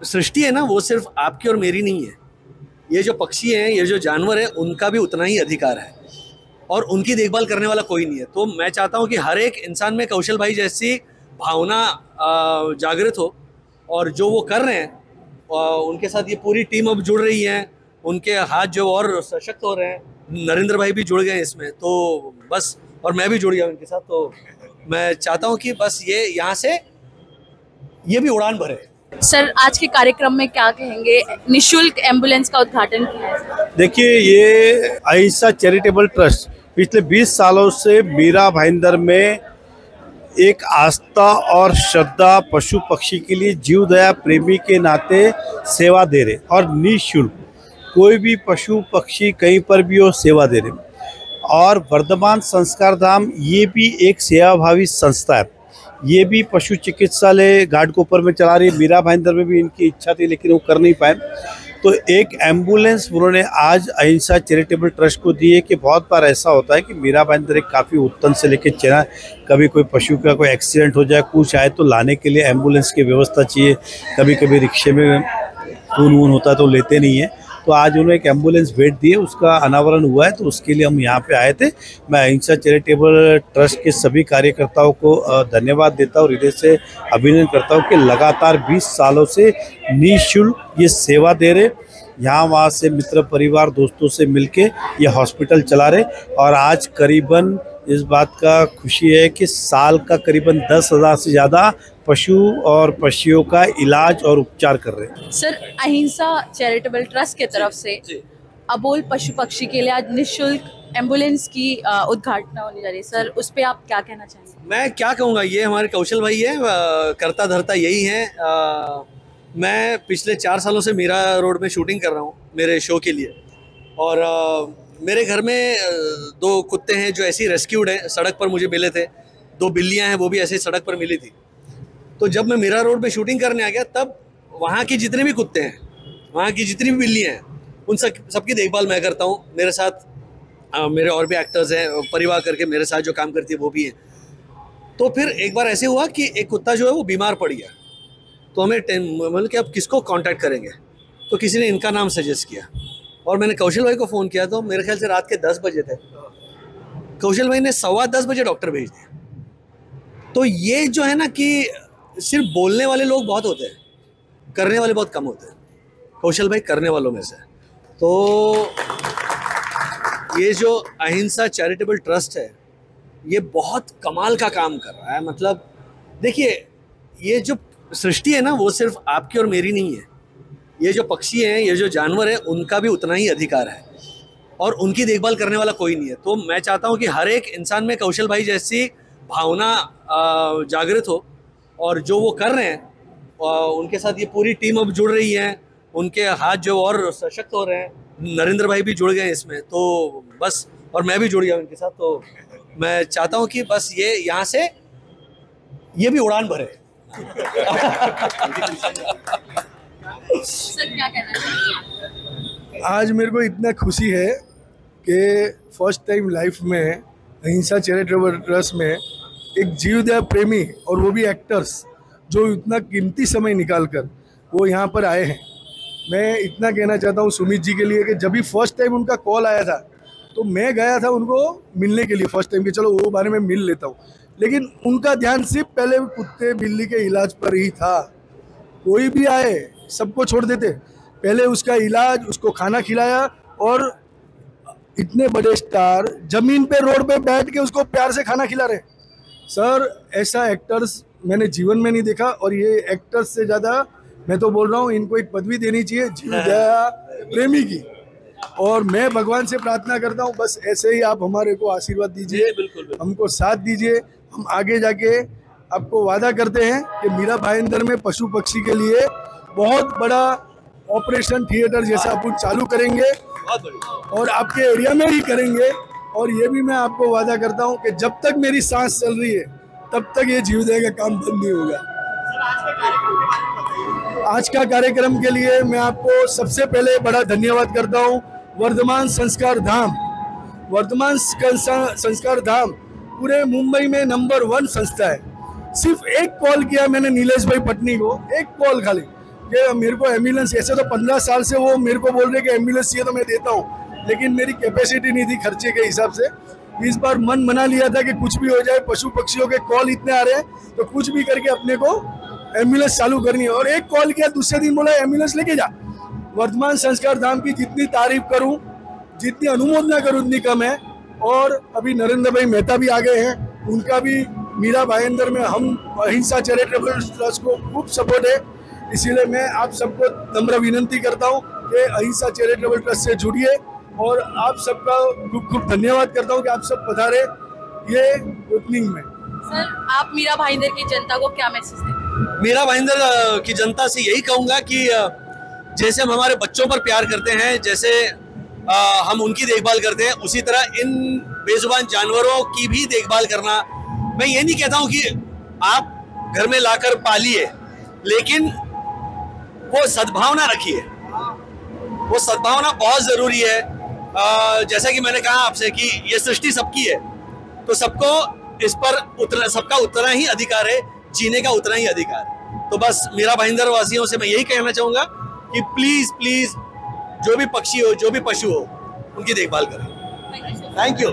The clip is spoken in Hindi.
सृष्टि है ना, वो सिर्फ आपकी और मेरी नहीं है। ये जो पक्षी हैं, ये जो जानवर हैं, उनका भी उतना ही अधिकार है और उनकी देखभाल करने वाला कोई नहीं है। तो मैं चाहता हूँ कि हर एक इंसान में कौशल भाई जैसी भावना जागृत हो, और जो वो कर रहे हैं उनके साथ ये पूरी टीम अब जुड़ रही है। उनके हाथ जो और सशक्त हो रहे हैं, नरेंद्र भाई भी जुड़ गए इसमें, तो बस, और मैं भी जुड़ गया उनके साथ। तो मैं चाहता हूँ कि बस ये यहाँ से ये भी उड़ान भरे। सर, आज के कार्यक्रम में क्या कहेंगे? निशुल्क एम्बुलेंस का उद्घाटन किया है। देखिए, ये अहिंसा चैरिटेबल ट्रस्ट पिछले 20 सालों से मीरा भाईंदर में एक आस्था और श्रद्धा पशु पक्षी के लिए जीव दया प्रेमी के नाते सेवा दे रहे, और निःशुल्क कोई भी पशु पक्षी कहीं पर भी हो सेवा दे रहे। और वर्धमान संस्कार धाम ये भी एक सेवाभावी संस्था है। ये भी पशु चिकित्सालय घाटकोपर में चला रही है। मीरा भाईंदर में भी इनकी इच्छा थी लेकिन वो कर नहीं पाए, तो एक एम्बुलेंस उन्होंने आज अहिंसा चैरिटेबल ट्रस्ट को दी है। कि बहुत बार ऐसा होता है कि मीरा भाईंदर एक काफ़ी उत्तन से लेकर चला, कभी कोई पशु का कोई एक्सीडेंट हो जाए, कुछ आए तो लाने के लिए एम्बुलेंस की व्यवस्था चाहिए। कभी कभी रिक्शे में खून वून होता है तो लेते नहीं है, तो आज उन्होंने एक एम्बुलेंस भेज दी है, उसका अनावरण हुआ है, तो उसके लिए हम यहाँ पे आए थे। मैं अहिंसा चैरिटेबल ट्रस्ट के सभी कार्यकर्ताओं को धन्यवाद देता हूँ, हृदय से अभिनंदन करता हूँ कि लगातार 20 सालों से निःशुल्क ये सेवा दे रहे, यहाँ वहाँ से मित्र परिवार दोस्तों से मिलके ये हॉस्पिटल चला रहे। और आज करीबन इस बात का खुशी है कि साल का करीबन 10,000 से ज़्यादा पशु और पक्षियों का इलाज और उपचार कर रहे हैं। सर, अहिंसा चैरिटेबल ट्रस्ट के तरफ से अबोल पशु पक्षी के लिए आज निःशुल्क एम्बुलेंस की उद्घाटना होने जा रही है। सर, उस पर आप क्या कहना चाहेंगे? मैं क्या कहूँगा, ये हमारे कौशल भाई है, करता धरता यही है। मैं पिछले 4 सालों से मीरा रोड में शूटिंग कर रहा हूँ मेरे शो के लिए, और मेरे घर में 2 कुत्ते हैं जो ऐसे ही रेस्क्यूड हैं, सड़क पर मुझे मिले थे। 2 बिल्लियाँ हैं, वो भी ऐसे सड़क पर मिली थी। तो जब मैं मीरा रोड पे शूटिंग करने आ गया, तब वहाँ के जितने भी कुत्ते हैं, वहाँ की जितनी भी बिल्लियाँ हैं, उन सबकी देखभाल मैं करता हूँ। मेरे साथ मेरे और भी एक्टर्स हैं, परिवार करके मेरे साथ जो काम करती है वो भी हैं। तो फिर एक बार ऐसे हुआ कि एक कुत्ता जो है वो बीमार पड़ गया, तो हमें मतलब कि अब किसको कांटेक्ट करेंगे, तो किसी ने इनका नाम सजेस्ट किया, और मैंने कौशल भाई को फ़ोन किया। तो मेरे ख्याल से रात के 10 बजे थे, कौशल भाई ने 10:15 बजे डॉक्टर भेज दिया। तो ये जो है ना कि सिर्फ बोलने वाले लोग बहुत होते हैं, करने वाले बहुत कम होते हैं। कौशल भाई करने वालों में से। तो ये जो अहिंसा चैरिटेबल ट्रस्ट है, ये बहुत कमाल का काम कर रहा है। मतलब देखिए, ये जो सृष्टि है ना, वो सिर्फ आपकी और मेरी नहीं है। ये जो पक्षी हैं, ये जो जानवर हैं, उनका भी उतना ही अधिकार है और उनकी देखभाल करने वाला कोई नहीं है। तो मैं चाहता हूँ कि हर एक इंसान में कौशल भाई जैसी भावना जागृत हो, और जो वो कर रहे हैं उनके साथ ये पूरी टीम अब जुड़ रही है। उनके हाथ जो और सशक्त हो रहे हैं, नरेंद्र भाई भी जुड़ गए इसमें, तो बस, और मैं भी जुड़ गया उनके साथ। तो मैं चाहता हूँ कि बस ये यहाँ से ये भी उड़ान भरे। सर, क्या कहना चाहिए? आज मेरे को इतना खुशी है कि फर्स्ट टाइम लाइफ में अहिंसा चैरिटेबल ट्रस्ट में एक जीवदया प्रेमी, और वो भी एक्टर्स, जो इतना कीमती समय निकाल कर वो यहाँ पर आए हैं। मैं इतना कहना चाहता हूँ सुमित जी के लिए कि जब भी फर्स्ट टाइम उनका कॉल आया था, तो मैं गया था उनको मिलने के लिए फर्स्ट टाइम, कि चलो वो बारे में मिल लेता हूँ। लेकिन उनका ध्यान सिर्फ पहले कुत्ते बिल्ली के इलाज पर ही था। कोई भी आए सबको छोड़ देते, पहले उसका इलाज, उसको खाना खिलाया, और इतने बड़े स्टार जमीन पे रोड पे बैठ के उसको प्यार से खाना खिला रहे। सर, ऐसा एक्टर्स मैंने जीवन में नहीं देखा, और ये एक्टर्स से ज़्यादा मैं तो बोल रहा हूँ इनको एक पदवी देनी चाहिए, जीवदया प्रेमी की। और मैं भगवान से प्रार्थना करता हूँ बस ऐसे ही आप हमारे को आशीर्वाद दीजिए, बिल्कुल। हमको साथ दीजिए। हम आगे जाके आपको वादा करते हैं कि मीरा भाईंदर में पशु पक्षी के लिए बहुत बड़ा ऑपरेशन थिएटर जैसा अपन चालू करेंगे, और आपके एरिया में ही करेंगे। और ये भी मैं आपको वादा करता हूँ कि जब तक मेरी सांस चल रही है तब तक ये जीवदया का काम बंद नहीं होगा। आज का कार्यक्रम के लिए मैं आपको सबसे पहले बड़ा धन्यवाद करता हूँ वर्धमान संस्कार धाम। वर्धमान संस्कार धाम पूरे मुंबई में नंबर 1 संस्था है। सिर्फ एक कॉल किया मैंने नीलेश भाई पटनी को, एक कॉल खाली, कि मेरे को एम्बुलेंस, ऐसे तो 15 साल से वो मेरे को बोल रहे कि एम्बुलेंस चाहिए तो मैं देता हूँ, लेकिन मेरी कैपेसिटी नहीं थी खर्चे के हिसाब से। इस बार मन मना लिया था कि कुछ भी हो जाए, पशु पक्षियों के कॉल इतने आ रहे हैं तो कुछ भी करके अपने को एम्बुलेंस चालू करनी है। और एक कॉल किया, दूसरे दिन बोला एम्बुलेंस लेके जा। वर्तमान संस्कार धाम की जितनी तारीफ करूं, जितनी अनुमोदना करूं उतनी कम है। और अभी नरेंद्र भाई मेहता भी आ गए हैं, उनका भी मीरा भाईंदर में हम अहिंसा चैरिटेबल ट्रस्ट को खूब सपोर्ट है। इसीलिए मैं आप सबको नम्र विनंती करता हूं कि अहिंसा चैरिटेबल ट्रस्ट से जुड़िए। और आप सबका खूब खूब धन्यवाद करता हूं कि आप सब पधारे ये ओपनिंग में। सर, आप मीरा भाईंदर की जनता को क्या मैसेज देंगे? मीरा भाईंदर की जनता से यही कहूँगा कि जैसे हम हमारे बच्चों पर प्यार करते हैं, जैसे हम उनकी देखभाल करते हैं, उसी तरह इन बेजुबान जानवरों की भी देखभाल करना। मैं ये नहीं कहता हूँ कि आप घर में लाकर पालिए, लेकिन वो सद्भावना रखिए। वो सद्भावना बहुत ज़रूरी है। जैसा कि मैंने कहा आपसे कि ये सृष्टि सबकी है, तो सबको इस पर सबका उतना ही अधिकार है, जीने का उतना ही अधिकार है। तो बस मीरा भाईंदर वासियों से मैं यही कहना चाहूँगा कि प्लीज़ प्लीज़ जो भी पक्षी हो, जो भी पशु हो, उनकी देखभाल करें। Thank you.